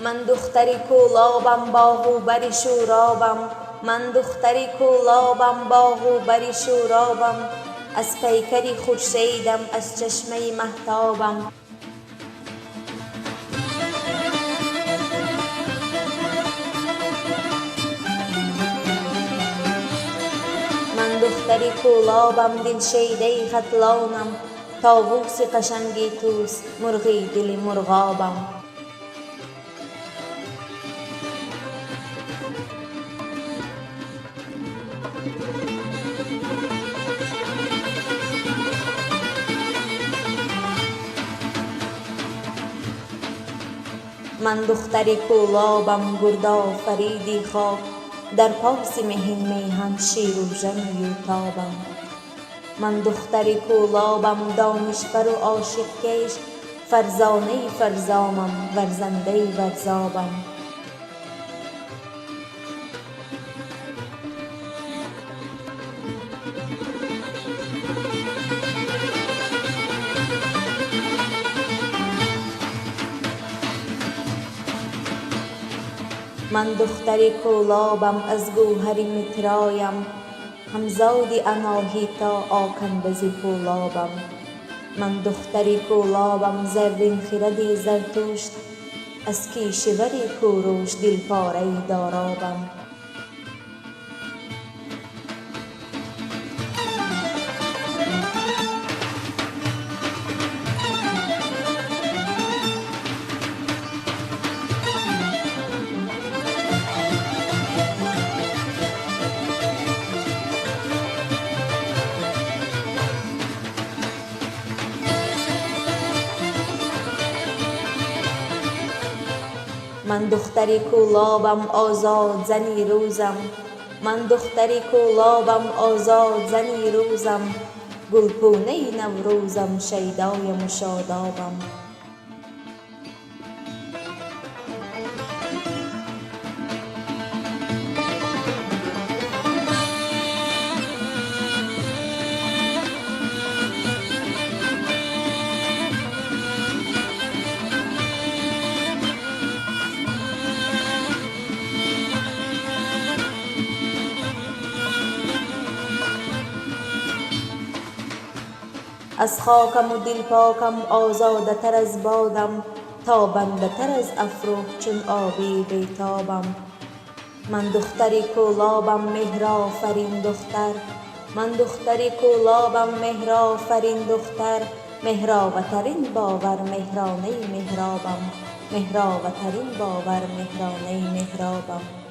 من دختری کولابم با غوبر شورابم، من دختری کولابم با غوبر شورابم، از پیکری خورشیدم از چشمه مهتابم. من دختری کولابم دل شیده ختلانم، طاووس قشنگی توس مرغی دل مرغابم. من دختری کولابم گرد آفریدی خواب، در پاس مهین میهن شیر و ژن و یوتابم. من دختری کولابم دانشور و عاشق کش، فرزانه فرزامم ورزنده ورزابم. من دختری کولابم از گوهر مترایم، همزاد اناهیتا آکنبزی کولابم. من دختری کولابم زرین خرد زرتشت، از کیشوری کوروش دلپاره دارابم. من دختری کولابم آزاد زنی روزم، من دختری کولابم آزاد زنی روزم، گلپونه نوروزم شیدایم و شادابم. از خاکم و دل پاکم آزاده تر از بادم، تا بنده تر از افروح چون آبی بیتابم. من دختری کولابم مهرافرین دختر، من دختری کولابم مهرافرین دختر، مهراوترین باور مهرانه مهرابم، مهراوترین باور مهرانه مهرابم.